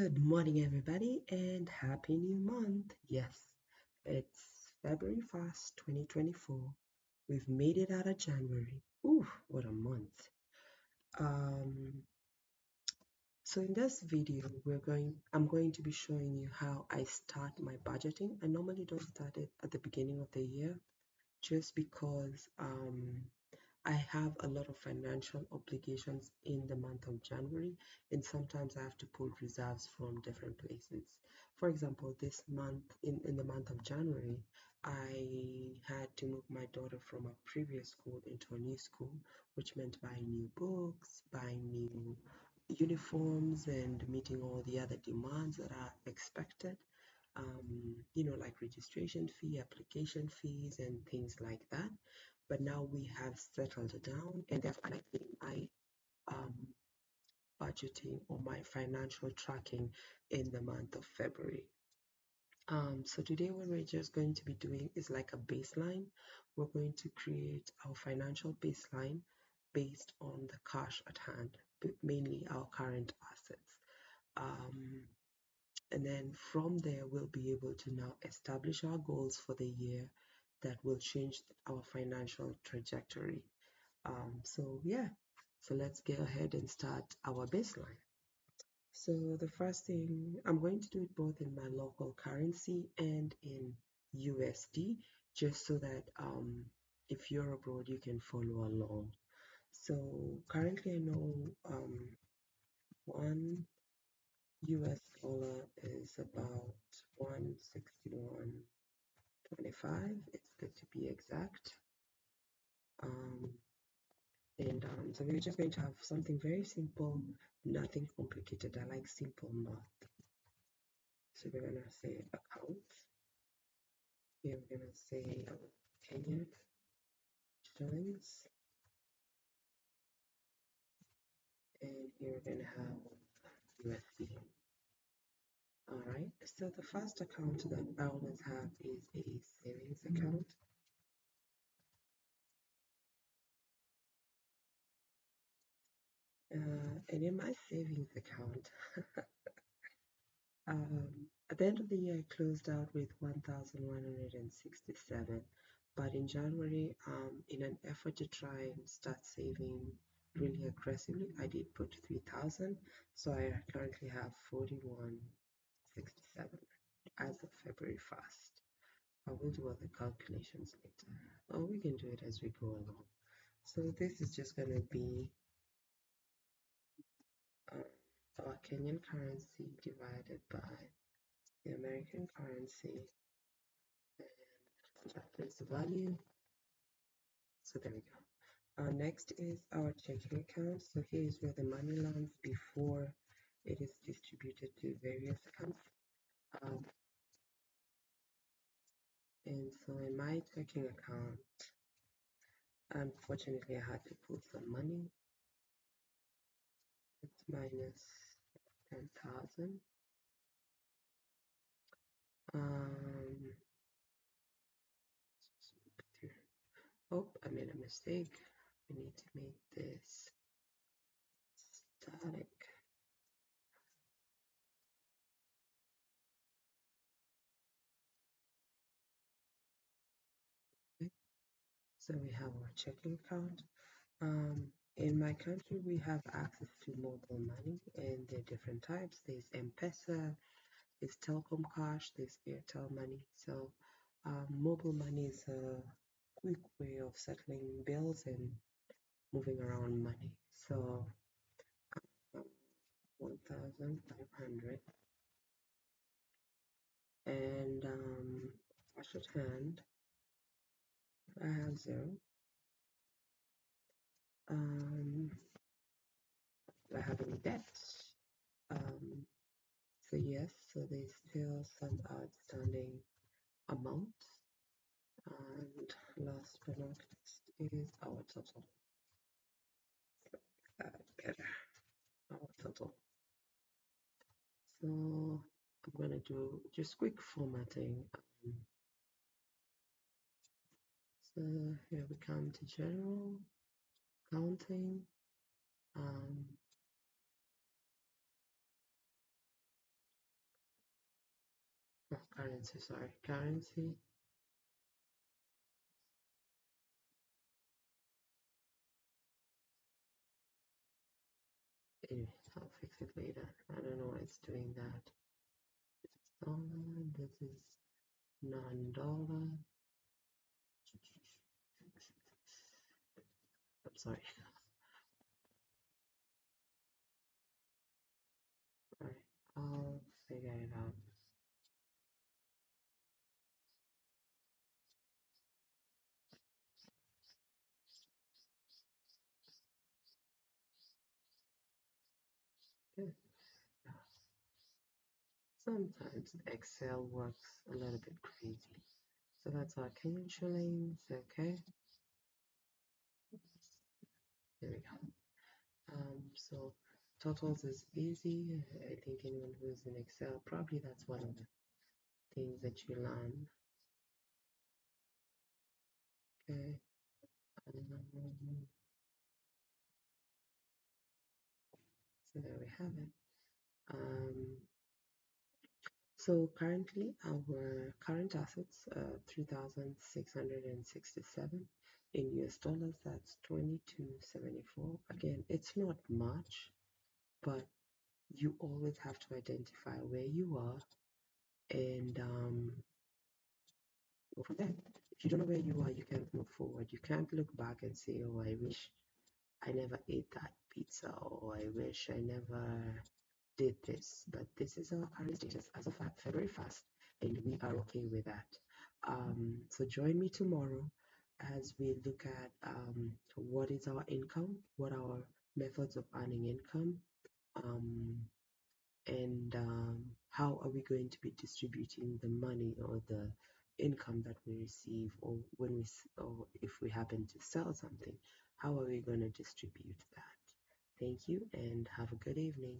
Good morning, everybody, and happy new month. Yes, it's February 1st, 2024. We've made it out of January. Ooh, what a month. Um, so in this video, I'm going to be showing you how I start my budgeting. I normally don't start it at the beginning of the year just because I have a lot of financial obligations in the month of January, and sometimes I have to pull reserves from different places. For example, this month, in the month of January, I had to move my daughter from a previous school into a new school, which meant buying new books, buying new uniforms, and meeting all the other demands that are expected. Like registration fee, application fees, and things like that. But now we have settled down, and therefore I think my um, budgeting or my financial tracking in the month of February. So today what we're just going to be doing is like a baseline. We're going to create our financial baseline based on the cash at hand, but mainly our current assets. Um, and then from there, we'll be able to now establish our goals for the year that will change our financial trajectory. So so let's go ahead and start our baseline. So the first thing, I'm going to do it both in my local currency and in USD, just so that if you're abroad, you can follow along. So currently I know one US dollar is about 161.25. It's good to be exact. Um, and so we're just going to have something very simple, nothing complicated. I like simple math. So we're going to say account. Here we're going to say Kenyan shillings. And here we're going to have USD. Alright, so the first account that I always have is a savings account. And in my savings account, at the end of the year, I closed out with 1,167. But in January, in an effort to try and start saving really aggressively, I did put 3,000. So I currently have 4167 as of February 1st. I will do all the calculations later. Or we can do it as we go along. So this is just going to be our Kenyan currency divided by the American currency, and that is the value. So there we go. Next is our checking account. So here is where the money lands before it is distributed to various accounts. And so in my checking account, unfortunately, I had to put some money. It's minus 10,000. Oh, I made a mistake. We need to make this static. Okay. So we have our checking account. In my country, we have access to mobile money, and there are different types. There's M-Pesa, there's Telecom Cash, there's Airtel Money. So mobile money is a quick way of settling bills and moving around money. So 1,500, and cash at hand, I have 0. Do I have any debts? So yes, so there's still some outstanding amounts. And last but not least is our total. Better, our total. So I'm gonna do just quick formatting. So here we come to general, counting, currency, sorry, currency. Anyway, I'll fix it later. I don't know why it's doing that. Dollar, this is non-dollar. I'm sorry. Right, I'll figure it out. Yeah. Sometimes Excel works a little bit crazy. So that's our Kenyan shillings, okay? There we go. So totals is easy. I think anyone who's in Excel, probably that's one of the things that you learn. Okay. Um, so there we have it. Um, so currently our current assets, 3,667 in US dollars. That's 2274. Again, it's not much, but you always have to identify where you are and go from there. If you don't know where you are, you can't move forward. You can't look back and say, oh, I wish I never ate that pizza, or I wish I never did this. But this is our current status as of February 1st, and we are okay with that. So join me tomorrow as we look at what is our income, what are our methods of earning income, um, and how are we going to be distributing the money or the income that we receive, or when or if we happen to sell something, how are we going to distribute that? Thank you and have a good evening.